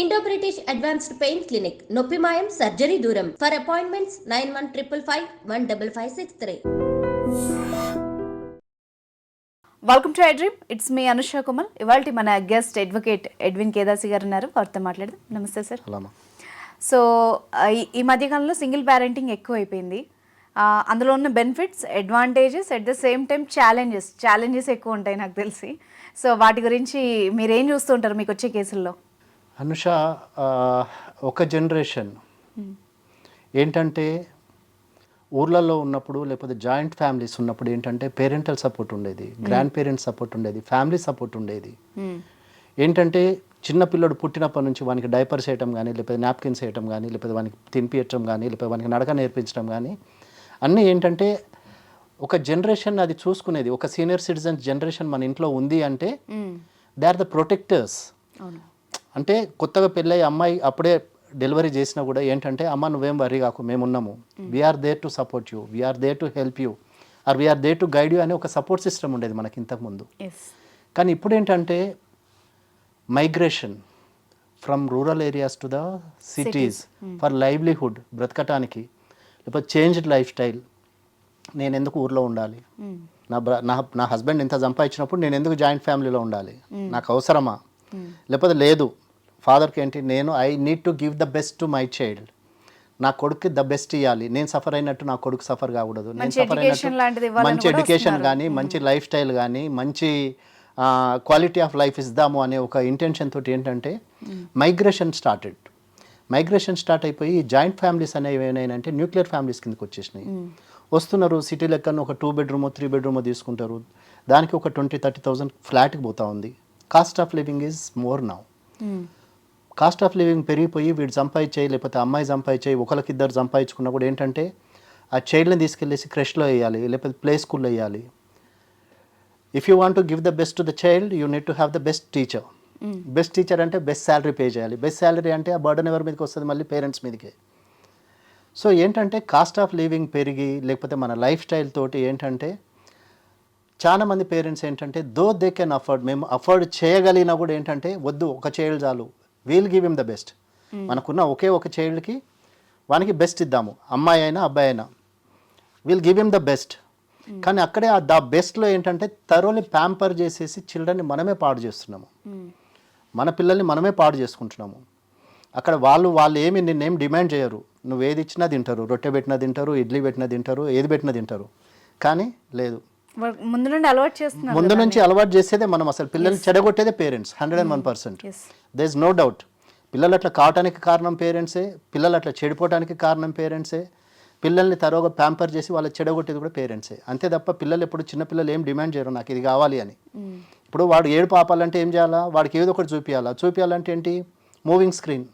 Indo British advanced pain clinic నొప్పి మాయం surgery దూరం for appointments 9155515563. Welcome to dream. It's me Anusha Kumal. ఇవాళ మన గెస్ట్ అడ్వకేట్ ఎడ్విన్ కేదాసి గారు ఉన్నారు, వారితో మాట్లాడదాం. నమస్తే సార్. సో ఈ మధ్యకాలంలో సింగిల్ పేరెంటింగ్ ఎక్కువ అయిపోయింది. అందులో ఉన్న benefits, advantages, at the same time challenges ఎక్కువ ఉంటాయి నాకు తెలిసి. సో వాటి గురించి మీరేం చూస్తుంటారు మీకు వచ్చే కేసుల్లో? అనుష, ఒక జనరేషన్ ఏంటంటే ఊర్లలో ఉన్నప్పుడు లేకపోతే జాయింట్ ఫ్యామిలీస్ ఉన్నప్పుడు ఏంటంటే పేరెంటల్ సపోర్ట్ ఉండేది, గ్రాండ్ పేరెంట్స్ సపోర్ట్ ఉండేది, ఫ్యామిలీ సపోర్ట్ ఉండేది. ఏంటంటే చిన్నపిల్లడు పుట్టినప్పటి నుంచి వానికి డైపర్స్ వేయటం కానీ, లేకపోతే నాప్కిన్స్ వేయటం కానీ, లేకపోతే వానికి తినిపించడం కానీ, లేకపోతే వానికి నడక నేర్పించడం కానీ అన్నీ ఏంటంటే ఒక జనరేషన్ అది చూసుకునేది. ఒక సీనియర్ సిటిజన్స్ జనరేషన్ మన ఇంట్లో ఉంది అంటే దే ఆర్ ద ప్రొటెక్టర్స్. అంటే కొత్తగా పెళ్ళి అమ్మాయి అప్పుడే డెలివరీ చేసినా కూడా ఏంటంటే అమ్మ నువ్వేం వరీ కాకు, మేము ఉన్నాము, we are there to support you, we are there to help you, or we are there to guide you అనే ఒక సపోర్ట్ సిస్టమ్ ఉండేది మనకి ఇంతకుముందు. కానీ ఇప్పుడు ఏంటంటే migration from rural areas to the cities for livelihood, బ్రతకటానికి, లేకపోతే చేంజ్డ్ లైఫ్ స్టైల్. నేను ఎందుకు ఊర్లో ఉండాలి, నా హస్బెండ్ ఇంత సంపాదించినప్పుడు నేను ఎందుకు జాయింట్ ఫ్యామిలీలో ఉండాలి, నాకు అవసరమా? లేకపోతే లేదు, ఫాదర్కి ఏంటి, నేను I need to give the best to my child, నా కొడుక్కి ద బెస్ట్ ఇవ్వాలి, నేను సఫర్ అయినట్టు నా కొడుకు సఫర్ కాకూడదు, నేను సఫర్ అయినట్టు మంచి ఎడ్యుకేషన్ కానీ, మంచి లైఫ్ స్టైల్ కానీ, మంచి క్వాలిటీ ఆఫ్ లైఫ్ ఇద్దాము అనే ఒక ఇంటెన్షన్ తోటి ఏంటంటే మైగ్రేషన్ స్టార్ట్ అయిపోయి జాయింట్ ఫ్యామిలీస్ అనేవి ఏమైనాయంటే న్యూక్లియర్ ఫ్యామిలీస్ కిందకి వచ్చేసినాయి. వస్తున్నారు సిటీ లెక్కన ఒక 2 బెడ్రూమ్ 3 బెడ్రూమ్ తీసుకుంటారు, దానికి ఒక 20-30,000 ఫ్లాట్కి పోతా ఉంది. Cost of living is more now. Cost of living పెరిగిపోయి వీడు సంపాదించేయి లేకపోతే అమ్మాయి సంపాదించేయి ఒకరికిద్దరు సంపాదించుకున్నా కూడా ఏంటంటే ఆ చైల్డ్ని తీసుకెళ్ళేసి క్రష్లో వేయాలి, లేకపోతే ప్లే స్కూల్లో వేయాలి. If you want to give the best to the child you need to have the best teacher. Best teacher అంటే బెస్ట్ శాలరీ పే చేయాలి. బెస్ట్ శాలరీ అంటే ఆ బర్డన్ ఎవరి మీదకి వస్తుంది, మళ్ళీ పేరెంట్స్ మీదకే. సో ఏంటంటే కాస్ట్ ఆఫ్ లివింగ్ పెరిగి లేకపోతే మన లైఫ్ స్టైల్ తోటి ఏంటంటే చాలా మంది పేరెంట్స్ ఏంటంటే దో దే కెన్ అఫోర్డ్, మేము అఫోర్డ్ చేయగలిగినా కూడా ఏంటంటే వద్దు, ఒక చైల్డ్ చాలు, we'll give him the best. మనకున్న ఒకే ఒక చైల్డ్కి వానికి బెస్ట్ ఇద్దాము, అమ్మాయి అయినా అబ్బాయి అయినా, we'll give him the best. కానీ అక్కడే ఆ ద బెస్ట్లో ఏంటంటే తరోని ప్యాంపర్ చేసేసి చిల్డ్రన్ని మనమే పాడు చేస్తున్నాము, మన పిల్లల్ని మనమే పాడు చేసుకుంటున్నాము. అక్కడ వాళ్ళు ఏమి నిన్నేం డిమాండ్ చేయరు, నువ్వు ఏది ఇచ్చినా తింటారు, రొట్టె పెట్టినా తింటారు, ఇడ్లీ పెట్టినా తింటారు, ఏది పెట్టినా తింటారు. కానీ లేదు, ముందు నుంచి అలవాటు చేసేదే మనం. అసలు పిల్లల్ని చెడగొట్టేదే parents 101%. There is no doubt. పిల్లలు అట్లా కావటానికి కారణం పేరెంట్సే, పిల్లలు అట్లా చెడిపోవడానికి కారణం పేరెంట్సే, పిల్లల్ని తరోగా ప్యాంపర్ చేసి వాళ్ళ చెడగొట్టేది కూడా పేరెంట్సే. అంతే తప్ప పిల్లలు ఎప్పుడు చిన్నపిల్లలు ఏం డిమాండ్ చేయరు నాకు ఇది కావాలి అని. ఇప్పుడు వాడు ఏడుపు ఆపాలంటే ఏం చేయాలా, వాడికి ఏదో ఒకటి చూపించాలంటే ఏంటి, మూవింగ్ స్క్రీన్,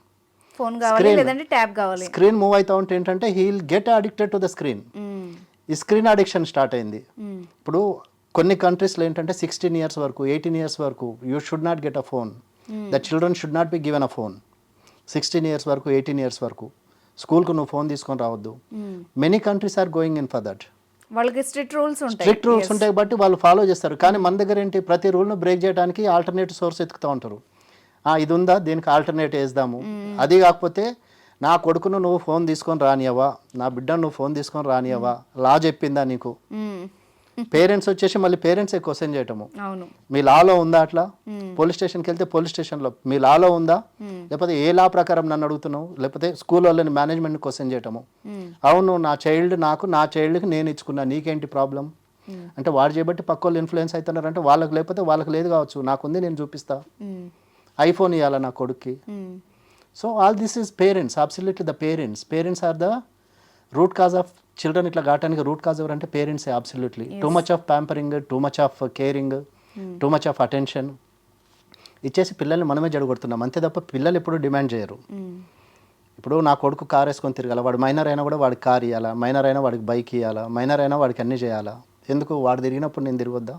స్క్రీన్ మూవ్ అవుతా ఉంటే ఏంటంటే he will get addicted to the screen. ఈ స్క్రీన్ అడిక్షన్ స్టార్ట్ అయింది. ఇప్పుడు కొన్ని కంట్రీస్లో ఏంటంటే 16 years వరకు 18 years వరకు you should not get a phone, the children should not be given a phone. 16 years వరకు 18 years వరకు స్కూల్కు నువ్వు ఫోన్ తీసుకొని రావద్దు. Many countries are going in for that. వాళ్ళకి స్ట్రిక్ట్ రూల్స్ ఉంటాయి బట్టి వాళ్ళు ఫాలో చేస్తారు. కానీ మన దగ్గర ఏంటి, ప్రతి రూల్ను బ్రేక్ చేయడానికి ఆల్టర్నేటివ్ సోర్స్ ఎత్తుకుతూ ఉంటారు. ఇది ఉందా, దీనికి ఆల్టర్నేట్ వేద్దాము. అది కాకపోతే నా కొడుకును నువ్వు ఫోన్ తీసుకొని రానియవా, నా బిడ్డను నువ్వు ఫోన్ తీసుకొని రానియవా, లా చెప్పిందా నీకు? పేరెంట్స్ వచ్చేసి మళ్ళీ పేరెంట్సే క్వశ్చన్ చేయటము, మీ లాలో ఉందా అట్లా? పోలీస్ స్టేషన్కి వెళ్తే పోలీస్ స్టేషన్లో మీ లాలో ఉందా, లేకపోతే ఏ లా ప్రకారం నన్ను అడుగుతున్నావు, లేకపోతే స్కూల్ వాళ్ళని మేనేజ్మెంట్ని క్వశ్చన్ చేయటము. అవును, నా చైల్డ్కి నేను ఇచ్చుకున్నా, నీకేంటి ప్రాబ్లం అంటే వాడు చేయబట్టి పక్క వాళ్ళు ఇన్ఫ్లుయెన్స్ అవుతున్నారంటే వాళ్ళకి, లేకపోతే వాళ్ళకి లేదు కావచ్చు, నాకుంది నేను చూపిస్తా, ఐఫోన్ ఇవ్వాలా నా కొడుక్కి. So all this is parents, absolutely the parents are the root cause of children. ఇట్లా కావడానికి రూట్ కాజ్ ఎవరంటే పేరెంట్సే. Absolutely too much of pampering, too much of caring, too much of attention ఇచ్చేసి పిల్లల్ని మనమే జడగొడుతున్నాం. అంతే తప్ప పిల్లలు ఎప్పుడు డిమాండ్ చేయరు. ఇప్పుడు నా కొడుకు కార్ వేసుకొని తిరగాల, వాడు మైనర్ అయినా కూడా వాడికి కార్ ఇవ్వాలా, మైనర్ అయినా వాడికి బైక్ ఇవ్వాలా, మైనర్ అయినా వాడికి అన్నీ చేయాలా. ఎందుకు, వాడు తిరిగినప్పుడు నేను తిరగొద్దా?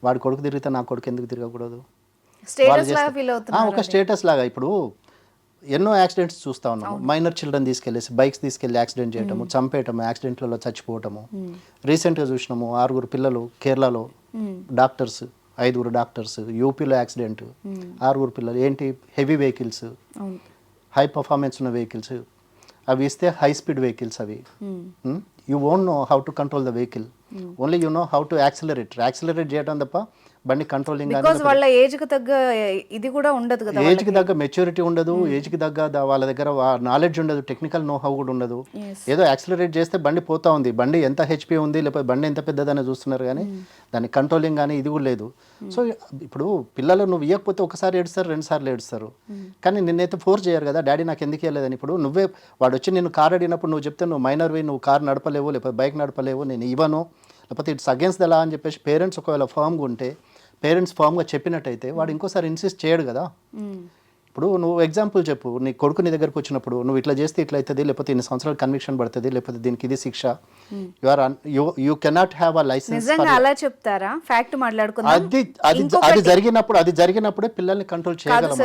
వాడి కొడుకు తిరిగితే నా కొడుకు ఎందుకు తిరగకూడదు? ఒక స్టేటస్ లాగా. ఇప్పుడు ఎన్నో యాక్సిడెంట్స్ చూస్తూ ఉన్నాము. మైనర్ చిల్డ్రన్ బైక్స్ తీసుకెళ్ళి యాక్సిడెంట్ చేయటము, చంపేయటము, యాక్సిడెంట్లలో చచ్చిపోవటము. రీసెంట్గా చూసినాము 6 పిల్లలు కేరళలో డాక్టర్స్ 5 డాక్టర్స్, యూపీలో యాక్సిడెంట్, 6 పిల్లలు. ఏంటి? హెవీ వెహికల్స్, హై పర్ఫార్మెన్స్ ఉన్న వెహికల్స్. అవి ఇస్తే హై స్పీడ్ వెహికల్స్ అవి. You won't know how to control the vehicle, only you know how to accelerate చేయడం తప్ప బండి కంట్రోలింగ్. వాళ్ళ ఏజ్ కి తగ్గ ఇది కూడా ఉండదు కదా, ఏజ్ కి తగ్గ మెచ్యూరిటీ ఉండదు, ఏజ్ కి తగ్గ వాళ్ళ దగ్గర నాలెడ్జ్ ఉండదు, టెక్నికల్ నో హౌ కూడా ఉండదు. ఏదో యాక్సిలరేట్ చేస్తే బండి పోతా ఉంది, బండి ఎంత హెచ్పి ఉంది లేకపోతే బండి ఎంత పెద్దదని చూస్తున్నారు కానీ దాని కంట్రోలింగ్ కానీ ఇది కూడా లేదు. సో ఇప్పుడు పిల్లలు నువ్వు ఇవ్వకపోతే ఒకసారి ఏడుస్తారు, 2 సార్లు ఏడుస్తారు, కానీ నిన్నైతే ఫోర్స్ చేయరు కదా, డాడీ నాకు ఎందుకు ఇవ్వలేదని. ఇప్పుడు నువ్వే వాడు వచ్చి నేను కార్ అడిగినప్పుడు నువ్వు చెప్తే నువ్వు మైనర్వి, నువ్వు కార్ నడపలేవు లేకపోతే బైక్ నడపలేవు, నేను ఇవ్వను, లేకపోతే ఇట్స్ అగేన్స్ట్ ద లా అని చెప్పేసి పేరెంట్స్ ఒకవేళ ఫామ్గా ఉంటే, పేరెంట్స్ ఫామ్గా చెప్పినట్టయితే వాడు ఇంకోసారి ఇన్సిస్ట్ చేయడు కదా. ఇప్పుడు నువ్వు ఎగ్జాంపుల్ చెప్పు, నీ కొడుకు నీ దగ్గరకు వచ్చినప్పుడు నువ్వు ఇట్లా చేస్తే ఇట్లా అవుతుంది, లేకపోతే ఇన్ని సంవత్సరాలు కన్విక్షన్ పడుతుంది, లేకపోతే దీనికి ఇది శిక్ష, you cannot have a licence. అలా చెప్తారా? ఫ్యాక్ట్ మాట్లాడుకుందాం. అది జరిగినప్పుడే పిల్లల్ని కంట్రోల్ చేయగలం.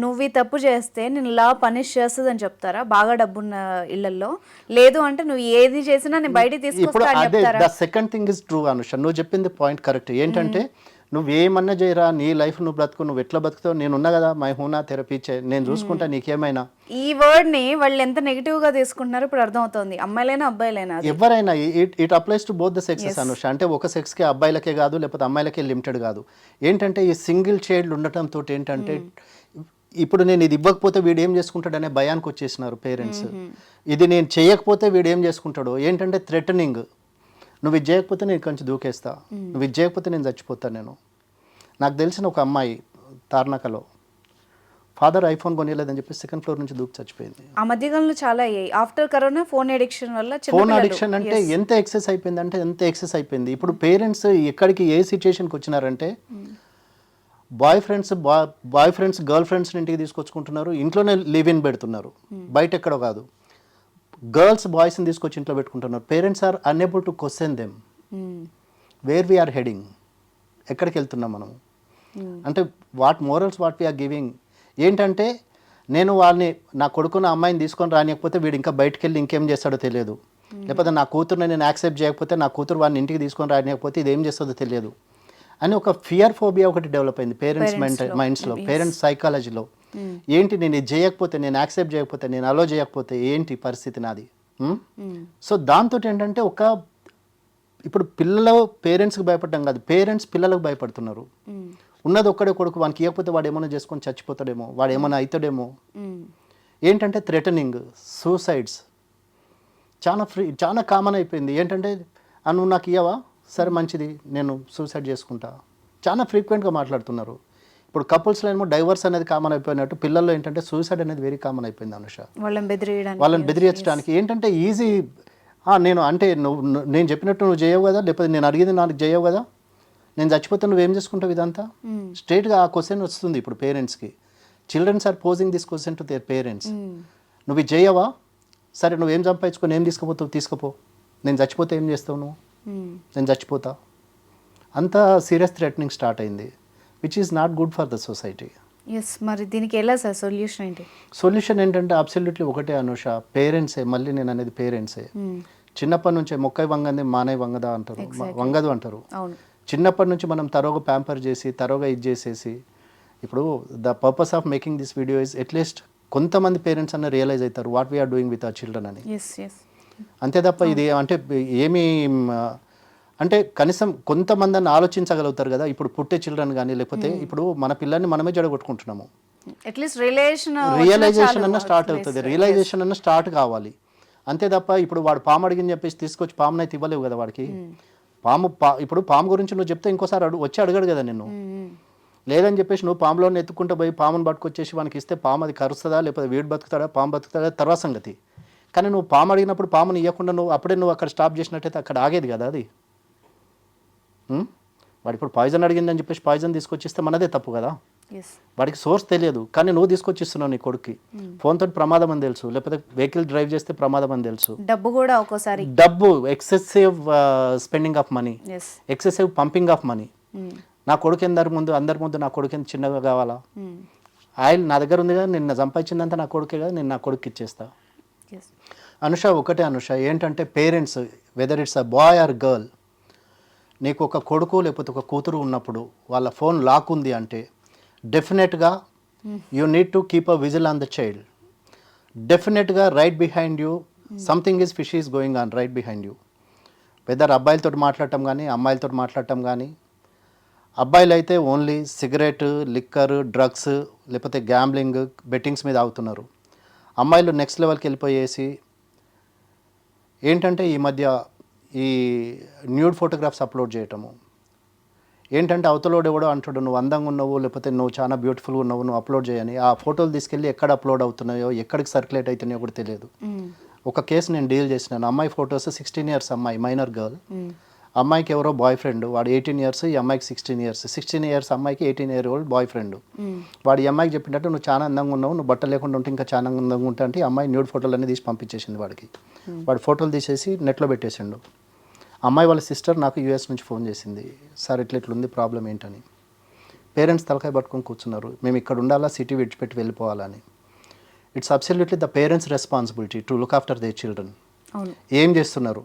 నువ్వు ఈ తప్పు చేస్తే నేను లా పనిష్ చేస్తుంది అని చెప్తారా బాగా డబ్బున్న ఇళ్లలో? లేదు అంటే నువ్వు ఏది చేసినా నేను బయటికి తీసుకొస్తా అని చెప్తారా? The second thing is true Anusha, నువ్వు చెప్పింది పాయింట్ కరెక్ట్. ఏంటంటే నువ్వేమన్నా చేయరా, నీ లైఫ్ నువ్వు బ్రతుకు, నువ్వు ఎట్లా బతుకుతావు, నేనున్నా కదా, మై హూనా థెరపీ నేను చూసుకుంటా, నీకేమైనా. ఈ వర్డ్ ని వాళ్ళు ఎంత నెగిటివ్ గా తీసుకుంటున్నారో ఇప్పుడు అర్థమవుతుంది, అమ్మాయిలైనా అబ్బాయిలైనా ఎవరైనా. It applies to both the sexes Anusha. అంటే ఒక సెక్స్కే అబ్బాయిలకే కాదు లేకపోతే అమ్మాయిలకే లిమిటెడ్ కాదు. ఏంటంటే ఈ సింగిల్ చైల్డ్ ఉండటంతో ఏంటంటే ఇప్పుడు నేను ఇది ఇవ్వకపోతే వీడు ఏం చేసుకుంటాడనే భయానికి వచ్చేసినారు పేరెంట్స్. ఇది నేను చేయకపోతే వీడు ఏం చేసుకుంటాడో, ఏంటంటే థ్రెటనింగ్. నువ్వు ఇది చేయకపోతే నేను కొంచెం దూకేస్తా, నువ్వు ఇది చేయకపోతే నేను చచ్చిపోతాను. నాకు తెలిసిన ఒక అమ్మాయి తార్నాకలో ఫాదర్ ఐఫోన్ కొనిలేదని చెప్పి 2nd ఫ్లోర్ నుంచి దూకి చచ్చిపోయింది. ఆ మధ్యకాలంలో చాలా అయ్యాయి ఆఫ్టర్ కరోనా. ఫోన్ అడిక్షన్ వల్ల, ఫోన్ అడిక్షన్ అంటే ఎంత ఎక్సెస్ అయిపోయింది అంటే ఎంత ఎక్సెస్ అయిపోయింది. ఇప్పుడు పేరెంట్స్ ఎక్కడికి ఏ సిచ్యుయేషన్కి వచ్చినారంటే బాయ్ ఫ్రెండ్స్ గర్ల్ ఫ్రెండ్స్ ఇంటికి తీసుకొచ్చుకుంటున్నారు, ఇంట్లోనే లివ్ ఇన్ పెడుతున్నారు, బయట ఎక్కడో కాదు. గర్ల్స్ బాయ్స్ని తీసుకొచ్చి ఇంట్లో పెట్టుకుంటున్నారు. Parents are unable to question them where we are heading, ఎక్కడికి వెళ్తున్నాం మనం, అంటే what morals what we are giving. ఏంటంటే నేను వాళ్ళని, నా కొడుకున్న అమ్మాయిని తీసుకొని రానియకపోతే వీడు ఇంకా బయటకు వెళ్ళి ఇంకేం చేస్తాడో తెలియదు, లేకపోతే నా కూతురుని నేను యాక్సెప్ట్ చేయకపోతే నా కూతురు వాడిని ఇంటికి తీసుకొని రానియకపోతే ఇది ఏం చేస్తుందో తెలియదు అని ఒక ఫియర్ ఫోబియా ఒకటి డెవలప్ అయింది పేరెంట్స్ మైండ్స్లో, పేరెంట్స్ సైకాలజీలో. ఏంటి నేను ఇది చేయకపోతే, నేను యాక్సెప్ట్ చేయకపోతే, నేను అలో చేయకపోతే ఏంటి పరిస్థితి నాది. సో దాంతో ఏంటంటే ఇప్పుడు పిల్లలు పేరెంట్స్కి భయపడడం కాదు, పేరెంట్స్ పిల్లలకు భయపడుతున్నారు. ఉన్నది ఒక్కడే కొడుకు, వానికి ఇవ్వకపోతే వాడు ఏమైనా చేసుకొని చచ్చిపోతాడేమో, వాడు ఏమైనా అవుతాడేమో. ఏంటంటే థ్రెటనింగ్, సూసైడ్స్ చాలా కామన్ అయిపోయింది. ఏంటంటే నువ్వు నాకు ఇవ్వవా, సరే మంచిది నేను సూసైడ్ చేసుకుంటా, చాలా ఫ్రీక్వెంట్గా మాట్లాడుతున్నారు. ఇప్పుడు కపుల్స్లో ఏమో డైవర్స్ అనేది కామన్ అయిపోయినట్టు పిల్లల్లో ఏంటంటే సూసైడ్ అనేది వెరీ కామన్ అయిపోయింది అనుష. వాళ్ళని బెదిరించడానికి ఏంటంటే ఈజీ, నేను చెప్పినట్టు నువ్వు చేయవు కదా, లేకపోతే నేను అడిగింది నాకు చేయవు కదా, నేను చచ్చిపోతే నువ్వేం చేసుకుంటావు, ఇదంతా స్ట్రైట్గా ఆ క్వశ్చన్ వస్తుంది ఇప్పుడు పేరెంట్స్కి. Childrens are posing this question to their parents. నువ్వు ఇది చేయవా, సరే నువ్వేం సంపాదించుకొని ఏం తీసుకుపోతావు, తీసుకుపో, నేను చచ్చిపోతే ఏం చేస్తావు నువ్వు, నేను చచ్చిపోతా. అంత సీరియస్ థ్రెటనింగ్ స్టార్ట్ అయింది, which is not good for the society. మరి దీనికి ఎలా సార్ సొల్యూషన్ ఏంటి? సొల్యూషన్ ఏంటంటే అబ్సల్యూట్లీ ఒకటే అనుష, పేరెంట్సే. మళ్ళీ నేను అనేది పేరెంట్సే. చిన్నప్పటి నుంచే మొక్కై వంగంది మానై వంగదా అంటారు, వంగదు అంటారు. చిన్నప్పటి నుంచి మనం తరోగా ప్యాంపర్ చేసి తరోగా ఇది చేసేసి, ఇప్పుడు the purpose of making this video is at least కొంతమంది పేరెంట్స్ అన్న రియలైజ్ అవుతారు what we are doing with our children అని. అంతే తప్ప ఇది అంటే ఏమీ అంటే కనీసం కొంతమంది అని ఆలోచించగలుగుతారు కదా. ఇప్పుడు పుట్టే చిల్డ్రన్ కానీ లేకపోతే ఇప్పుడు మన పిల్లల్ని మనమే జడగొట్టుకుంటున్నాము. రియలైజేషన్ అన్న స్టార్ట్ అవుతుంది, రియలైజేషన్ అన్న స్టార్ట్ కావాలి. అంతే తప్ప ఇప్పుడు వాడు పాము అడిగిని చెప్పేసి తీసుకొచ్చి పామును అయితే ఇవ్వలేవు కదా వాడికి. ఇప్పుడు పాము గురించి నువ్వు చెప్తే ఇంకోసారి వచ్చి అడగడు కదా నిన్ను. లేదని చెప్పేసి నువ్వు పాములోనే ఎత్తుకుంటూ పోయి పామును పట్టుకొచ్చేసి వానికి ఇస్తే పాము అది కరుస్తుందా లేకపోతే వీడు బతుకుతాడా పాము బతుకుతాడా తర్వాత సంగతి. కానీ నువ్వు పాము అడిగినప్పుడు పాముని ఇవ్వకుండా నువ్వు అక్కడ స్టాప్ చేసినట్టయితే అక్కడ ఆగేది కదా అది. వాడు ఇప్పుడు పాయిజన్ అడిగిందని చెప్పేసి పాయిజన్ తీసుకొచ్చిస్తే మనదే తప్పు కదా. వాడికి సోర్స్ తెలియదు కానీ నువ్వు తీసుకొచ్చిస్తున్నావు నీ కొడుక్కి. ఫోన్ తోటి ప్రమాదం అని తెలుసు, లేకపోతే వెహికల్ డ్రైవ్ చేస్తే ప్రమాదం అని తెలుసు. డబ్బు కూడా ఒక్కోసారి excessive spending of money, excessive pumping of money. నా కొడుకు అందరి ముందు నా కొడుకు ఎంత చిన్నగా కావాలా, ఆయిల్ నా దగ్గర ఉంది కదా, నిన్న సంపాదించిందంతా నా కొడుకే కదా, నేను నా కొడుకు ఇచ్చేస్తా. అనుష ఒకటే అనుష ఏంటంటే parents whether it's a boy or girl, నీకు ఒక కొడుకు లేకపోతే ఒక కూతురు ఉన్నప్పుడు వాళ్ళ ఫోన్ లాక్ ఉంది అంటే డెఫినెట్గా you need to keep a vigil on the child. డెఫినెట్గా right behind you something is fish is going on right behind you. Whether అబ్బాయిలతో మాట్లాడటం కానీ అమ్మాయిలతో మాట్లాడటం కానీ, అబ్బాయిలు అయితే ఓన్లీ సిగరెట్, లిక్కర్, డ్రగ్స్ లేకపోతే గ్యాంబ్లింగ్, బెట్టింగ్స్ మీద ఆగుతున్నారు. అమ్మాయిలు నెక్స్ట్ లెవెల్కి వెళ్ళిపోయేసి ఏంటంటే ఈ మధ్య ఈ న్యూడ్ ఫోటోగ్రాఫ్స్ అప్లోడ్ చేయటము. ఏంటంటే అవతలోడు ఎవడో అంటాడు నువ్వు అందంగా ఉన్నావు లేకపోతే నువ్వు చాలా బ్యూటిఫుల్గా ఉన్నావు నువ్వు అప్లోడ్ చేయని. ఆ ఫోటోలు తీసుకెళ్ళి ఎక్కడ అప్లోడ్ అవుతున్నాయో ఎక్కడికి సర్క్యులేట్ అవుతున్నాయో కూడా తెలియదు. ఒక కేసు నేను డీల్ చేసినాను. అమ్మాయి ఫొటోస్ 16 years అమ్మాయి, మైనర్ గర్ల్. అమ్మాయికి ఎవరో బాయ్ ఫ్రెండ్, వాడు 18 years, ఈ అమ్మాయికి 16 years. 16 years అమ్మాయికి 18-year-old బాయ్ ఫ్రెండ్. వాడు ఈ అమ్మాయికి చెప్పినట్టు నువ్వు చాలా అందంగా ఉన్నావు, నువ్వు బట్టలు లేకుండా ఉంటే ఇంకా చాలా అందంగా ఉంటా అంటే అమ్మాయి న్యూడ్ ఫోటోలు అన్నీ తీసి పంపించేసింది వాడికి. వాడు ఫోటోలు తీసేసి నెట్లో పెట్టేసిండు. అమ్మాయి వాళ్ళ సిస్టర్ నాకు యూఎస్ నుంచి ఫోన్ చేసింది, సార్ ఇట్లుంది ప్రాబ్లం ఏంటని. పేరెంట్స్ తలకాయ పట్టుకొని కూర్చున్నారు, మేము ఇక్కడ ఉండాలా సిటీ విడిచిపెట్టి వెళ్ళిపోవాలని. It's absolutely the parents responsibility to look after their children. ఏం చేస్తున్నారు?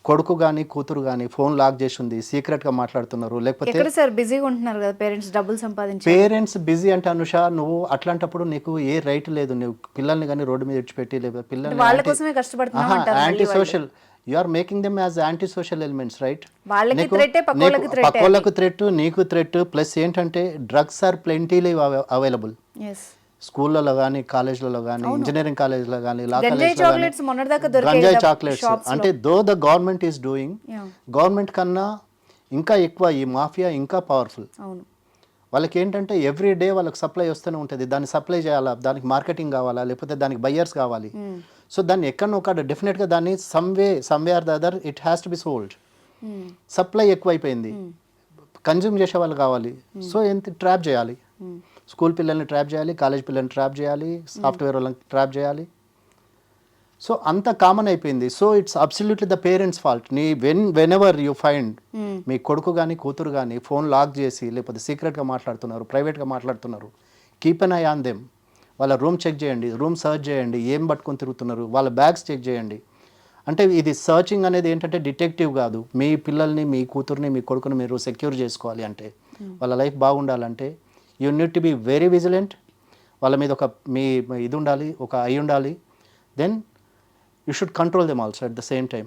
కొడుకు కానీ కూతురు కానీ ఫోన్ లాక్ చేసి ఉంది, సీక్రెట్గా మాట్లాడుతున్నారు. లేకపోతే సార్ బిజీగా ఉంటున్నారు కదా పేరెంట్స్, డబ్బులు సంపాదించి. పేరెంట్స్ బిజీ అంటే అనుష, నువ్వు అట్లాంటప్పుడు నీకు ఏ రైట్ లేదు. నువ్వు పిల్లల్ని కానీ రోడ్డు మీద విడిచిపెట్టి లేకపోతే పిల్లల్ని anti social, you are making them as anti social elements, right? పక్కోళ్ళకు థ్రెట్, నీకు థ్రెట్. ప్లస్ ఏంటంటే డ్రగ్స్ ఆర్ ప్లెంటీలీ అవైలబుల్. స్కూళ్ళలో కానీ కాలేజ్లలో కానీ ఇంజనీరింగ్ కాలేజ్లో కానీ లా కాలేజ్లో గంజాయి చాక్లెట్స్. అంటే though the government is doing, government కన్నా ఇంకా ఎక్కువ ఈ మాఫియా ఇంకా పవర్ఫుల్. వాళ్ళకి ఏంటంటే ఎవ్రీ డే వాళ్ళకి సప్లై వస్తూనే ఉంటుంది. దాన్ని సప్లై చేయాలా, దానికి మార్కెటింగ్ కావాలా, లేకపోతే దానికి బయ్యర్స్ కావాలి. సో దాన్ని ఎక్కడో ఒక డెఫినెట్గా దాన్ని someway or the other it has to be sold. Supply ఎక్కువైపోయింది, కన్జ్యూమ్ చేసే వాళ్ళు కావాలి. సో ఎంత ట్రాప్ చేయాలి, స్కూల్ పిల్లల్ని ట్రాప్ చేయాలి, కాలేజ్ పిల్లల్ని ట్రాప్ చేయాలి, సాఫ్ట్వేర్ వాళ్ళని ట్రాప్ చేయాలి. సో అంత కామన్ అయిపోయింది. So it's absolutely the parents fault. నీ వెన్ ఎవర్ యూ ఫైండ్ మీ కొడుకు కానీ కూతురు కానీ ఫోన్ లాక్ చేసి లేకపోతే సీక్రెట్గా మాట్లాడుతున్నారు, ప్రైవేట్గా మాట్లాడుతున్నారు, keep an I on them. వాళ్ళ రూమ్ చెక్ చేయండి, రూమ్ సర్చ్ చేయండి, ఏం పట్టుకొని తిరుగుతున్నారు, వాళ్ళ బ్యాగ్స్ చెక్ చేయండి. అంటే ఇది సర్చింగ్ అనేది ఏంటంటే డిటెక్టివ్ కాదు. మీ పిల్లల్ని, మీ కూతుర్ని, మీ కొడుకుని మీరు సెక్యూర్ చేసుకోవాలి అంటే, వాళ్ళ లైఫ్ బాగుండాలంటే you need to be very vigilant. వాళ్ళ మీద ఒక మీ ఇది ఉండాలి, ఒక ఐ ఉండాలి. Then you should control them also at the same time.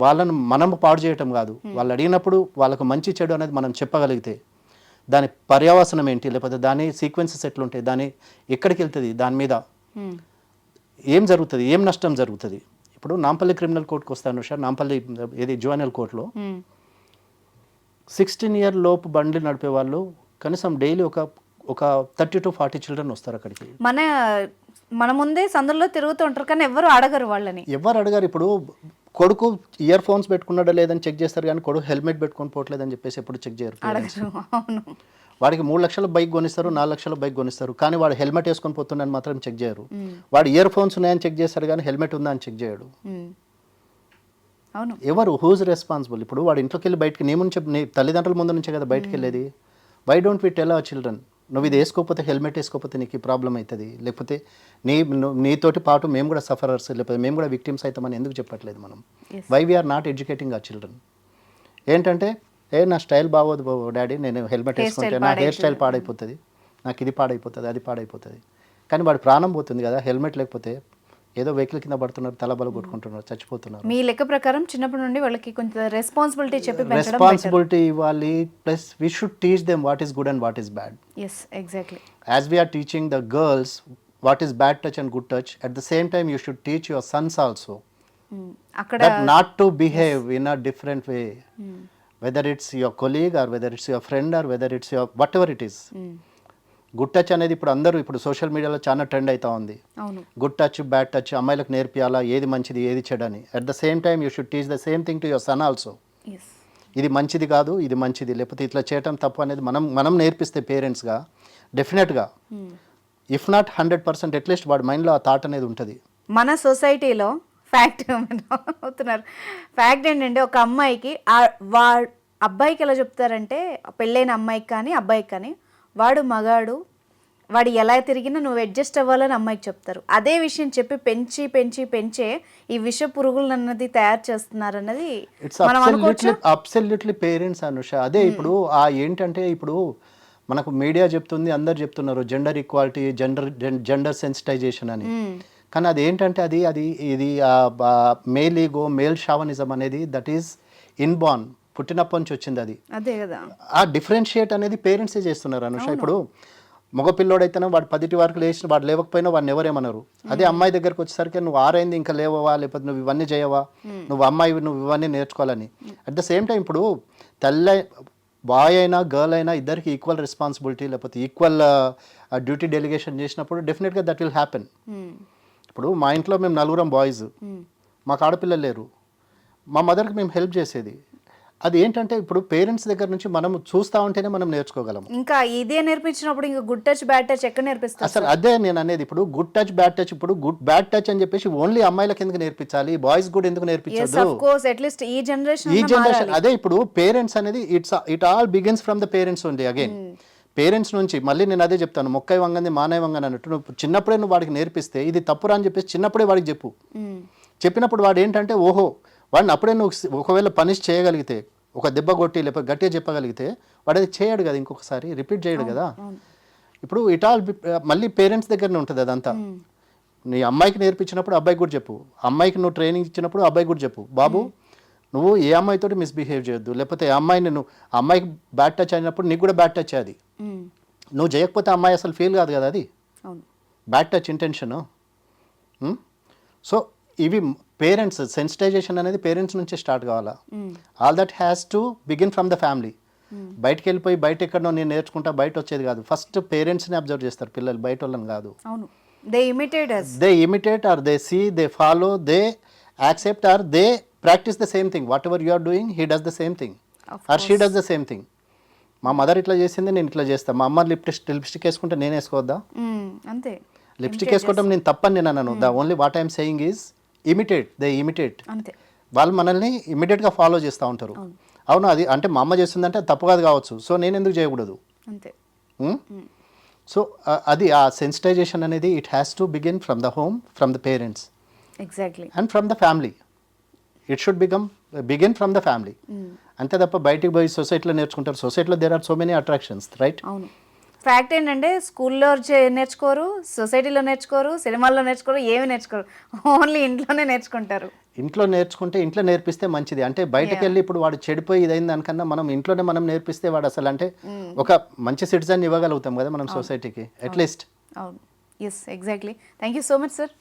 వాళ్ళను మనం పాడు చేయటం కాదు, వాళ్ళు అడిగినప్పుడు వాళ్ళకు మంచి చెడు అనేది మనం చెప్పగలిగితే దాని పర్యవసనం ఏంటి, లేకపోతే దాని సీక్వెన్సెస్ ఎట్లుంటాయి, దాని ఎక్కడికి వెళ్తుంది, దాని మీద ఏం జరుగుతుంది, ఏం నష్టం జరుగుతుంది. ఇప్పుడు నాంపల్లి క్రిమినల్ కోర్టుకు వస్తాను సార్, నాంపల్లి ఏది జువెనల్ కోర్టులో 16 year లోపు బండ్లు నడిపే వాళ్ళు కనీసం డైలీ ఒక 30 to 40 చిల్డ్రన్ వస్తారు అక్కడికి. మన ముందే సందులో తిరుగుతూ ఉంటారు కానీ ఎవరు అడగరు వాళ్ళని. ఎవరు అడగారు? ఇప్పుడు కొడుకు ఇయర్ ఫోన్స్ పెట్టుకున్నాడో లేదని చెక్ చేస్తారు కానీ కొడుకు హెల్మెట్ పెట్టుకొని పోవట్లేదని చెప్పేసి ఎప్పుడు చెక్ చేయరు. వాడికి 3 లక్షల బైక్ కొనిస్తారు, 4 లక్షల బైక్ కొనిస్తారు, కానీ వాడు హెల్మెట్ వేసుకొని పోతున్నాడని మాత్రం చెక్ చేయరు. వాడు ఇయర్ ఫోన్స్ ఉన్నాయని చెక్ చేస్తారు కానీ హెల్మెట్ ఉందా అని చెక్ చేయడు. ఎవరు హూజ్ రెస్పాన్సిబుల్? ఇప్పుడు వాడు ఇంట్లోకి వెళ్ళి బయటకి నీ తల్లిదండ్రుల ముందు నుంచే కదా బయటకు వెళ్ళేది. Why don't we tell our children, నువ్వు ఇది వేసుకోకపోతే, హెల్మెట్ వేసుకోకపోతే నీకు ఈ ప్రాబ్లం అవుతుంది, లేకపోతే నీతోటి పాటు మేము కూడా సఫరర్స్, లేకపోతే మేము కూడా విక్టిమ్స్ అవుతామని ఎందుకు చెప్పట్లేదు మనం? Why we are not educating our children? ఏంటంటే నా స్టైల్ బాగోదు డాడీ, నేను హెల్మెట్ వేసుకుంటే నా హెయిర్ స్టైల్ పాడైపోతుంది, నాకు ఇది పాడైపోతుంది, అది పాడైపోతుంది. కానీ వాడి ప్రాణం పోతుంది కదా హెల్మెట్ లేకపోతే. ఏదో వెహికల్ కింద పడుతున్నారు, తలబల కొట్టుకుంటున్నారు, చచ్చిపోతున్నారు. మీ లెక్క ప్రకారం చిన్నప్పటి నుండి వాళ్ళకి కొంచెం రెస్పాన్సిబిలిటీ చెప్పి రెస్పాన్సిబిలిటీ ఇవ్వాలి. Plus we should teach them what is good and what is bad. yes exactly as we are teaching the girls what is bad touch and good touch, at the same time you should teach your sons also that not to behave in a different way, whether it's your colleague or whether it's your friend or whether it's your whatever it is. Good touch అనేది ఇప్పుడు అందరూ ఇప్పుడు social మీడియాలో చాలా trend అవుతా ఉంది. Good touch, bad touch అమ్మాయిలకు నేర్పియాలా, ఏది మంచిది ఏది చెడని. At the same time you should teach the same thing to your son also. ఇది మంచిది కాదు, ఇది మంచిది, లేకపోతే ఇట్లా చేయటం తప్పు అనేది మనం నేర్పిస్తే పేరెంట్స్గా డెఫినెట్గా ఇఫ్ నాట్ 100% అట్లీస్ట్ వాడి మైండ్లో ఆ థాట్ అనేది ఉంటుంది. మన సొసైటీలో ఫ్యాక్ట్ అవుతున్నారు. ఫ్యాక్ట్ ఏంటంటే ఒక అమ్మాయికి అబ్బాయికి ఎలా చెప్తారంటే, పెళ్ళైన అమ్మాయికి కానీ అబ్బాయికి కానీ వాడు మగాడు, వాడు ఎలా తిరిగినా నువ్వు అడ్జస్ట్ అవ్వాలని అమ్మాయికి చెప్తారు. అదే విషయం చెప్పి పెంచి పెంచి పెంచే ఈ విష పురుగులు అన్నది తయారు చేస్తున్నారు అన్నది మనం అనుకోవచ్చు. Absolutely parents Anusha. అదే ఇప్పుడు ఆ ఏంటంటే ఇప్పుడు మనకు మీడియా చెప్తుంది, అందరు చెప్తున్నారు జెండర్ ఈక్వాలిటీ, జెండర్ సెన్సిటైజేషన్ అని. కానీ అది ఏంటంటే ఇది మేల్ ఈగో, మేల్ షావనిజం అనేది దట్ ఈస్ ఇన్బార్న్, పుట్టినప్పటి నుంచి వచ్చింది అది. అదే కదా, ఆ డిఫరెన్షియేట్ అనేది పేరెంట్సే చేస్తున్నారు అనుష. ఇప్పుడు మగపిల్లోడైతేనే వాడు 10 వరకు లేచిన వాడు లేవకపోయినా వాడిని ఎవరేమన్నారు. అదే అమ్మాయి దగ్గరకు వచ్చేసరికి నువ్వు 6 అయింది ఇంకా లేవవా, లేకపోతే నువ్వు ఇవన్నీ చేయవా, నువ్వు అమ్మాయి నువ్వు ఇవన్నీ నేర్చుకోవాలని. అట్ ద సేమ్ టైం ఇప్పుడు బాయ్ అయినా గర్ల్ అయినా ఇద్దరికి ఈక్వల్ రెస్పాన్సిబిలిటీ లేకపోతే ఈక్వల్ డ్యూటీ డెలిగేషన్ చేసినప్పుడు డెఫినెట్గా దట్ విల్ హ్యాపెన్. ఇప్పుడు మా ఇంట్లో మేము 4 బాయ్స్, మాకు ఆడపిల్లలు లేరు. మా మదర్కి మేము హెల్ప్ చేసేది. అది ఏంటంటే ఇప్పుడు పేరెంట్స్ దగ్గర నుంచి మనం చూస్తూ ఉంటేనే మనం నేర్చుకోగలం. ఇంకా ఇదే నేర్పించినప్పుడు ఇంకా గుడ్ టచ్ బ్యాడ్ టచ్ ఎక్కడ నేర్పిస్తారు అసలు? అదే నేను అనేది. ఇప్పుడు గుడ్ టచ్ బ్యాడ్ టచ్, ఇప్పుడు బ్యాడ్ టచ్ అని చెప్పేసి ఓన్లీ అమ్మాయిలకు ఎందుకు నేర్పించాలి, బాయ్స్ కూడా ఎందుకు నేర్పించదు? అట్లీస్ట్ ఈ జనరేషన్ అదే ఇప్పుడు పేరెంట్స్ అనేది it all begins from the parents only. Again parents నుంచి మళ్ళీ నేను అదే చెప్తాను, మొక్కై వంగంది మానయ్య వంగని అన్నట్టు నువ్వు చిన్నప్పుడే నువ్వు వాడికి నేర్పిస్తే ఇది తప్పురా అని చెప్పేసి చిన్నప్పుడే వాడికి చెప్పినప్పుడు వాడు ఏంటంటే ఓహో, వాడిని అప్పుడే నువ్వు ఒకవేళ పనిష్ చేయగలిగితే, ఒక దెబ్బ కొట్టి లేకపోతే గట్టిగా చెప్పగలిగితే వాడు అది చేయడు కదా, ఇంకొకసారి రిపీట్ చేయడు కదా. ఇప్పుడు ఇట్ ఆల్ మళ్ళీ పేరెంట్స్ దగ్గరనే ఉంటుంది అదంతా. నీ అమ్మాయికి నేర్పించినప్పుడు అబ్బాయికి కూడా చెప్పు, అమ్మాయికి నువ్వు ట్రైనింగ్ ఇచ్చినప్పుడు అబ్బాయికి కూడా చెప్పు, బాబు నువ్వు ఏ అమ్మాయితోటి మిస్బిహేవ్ చేయొద్దు, లేకపోతే అమ్మాయికి బ్యాడ్ టచ్ అయినప్పుడు నీకు కూడా బ్యాడ్ టచ్ అది. నువ్వు చేయకపోతే అమ్మాయి అసలు ఫీల్ కాదు కదా, అది బ్యాడ్ టచ్ ఇంటెన్షన్. సో ఇవి పేరెంట్స్ సెన్సిటైజేషన్ అనేది పేరెంట్స్ నుంచే స్టార్ట్ కావాలా. All that has to begin from the family. బయటకు వెళ్ళిపోయి బయట ఎక్కడో నేను నేర్చుకుంటా బయట వచ్చేది కాదు. ఫస్ట్ పేరెంట్స్ని అబ్జర్వ్ చేస్తారు పిల్లలు, బయట వాళ్ళని కాదు. They imitate or they see, they follow, they accept or they practise the same thing. Whatever you are doing he does the same thing or she does the same thing. మా mother ఇట్లా చేసింది నేను ఇట్లా చేస్తాను. మా అమ్మ lipstick వేసుకుంటే నేను వేసుకోవద్దా? అంతే. లిప్స్టిక్ వేసుకోవడం నేను తప్పని నేను అన్నాను. The only what I'm saying is imitate. వాళ్ళు మనల్ని ఇమిడియట్గా ఫాలో చేస్తూ ఉంటారు. అవును, అది అంటే మా అమ్మ చేస్తుందంటే అది తప్పు కాదు కావచ్చు, సో నేను ఎందుకు చేయకూడదు? సో అది ఆ సెన్సిటైజేషన్ అనేది it has to begin from the home, from the parents and from the family. It should begin from the family. అంతే తప్ప బయటికి పోయి సొసైటీలో నేర్చుకుంటారు. సొసైటీలో there are so many attractions, right? అవును. ఫ్యాక్ట్ ఏంటంటే స్కూల్లో నేర్చుకోరు, సొసైటీలో నేర్చుకోరు, సినిమాల్లో నేర్చుకోరు, ఏమి నేర్చుకోరు, ఓన్లీ ఇంట్లోనే నేర్చుకుంటారు. ఇంట్లో నేర్చుకుంటే ఇంట్లో నేర్పిస్తే మంచిది. అంటే బయటకు వెళ్ళి ఇప్పుడు వాడు చెడిపోయి ఇదైంది దానికన్నా మనం ఇంట్లోనే మనం నేర్పిస్తే వాడు అసలు అంటే ఒక మంచి సిటిజన్ ఇవ్వగలుగుతాం కదా మనం సొసైటీకి అట్లీస్ట్. అవును, yes, exactly. Thank you so much sir.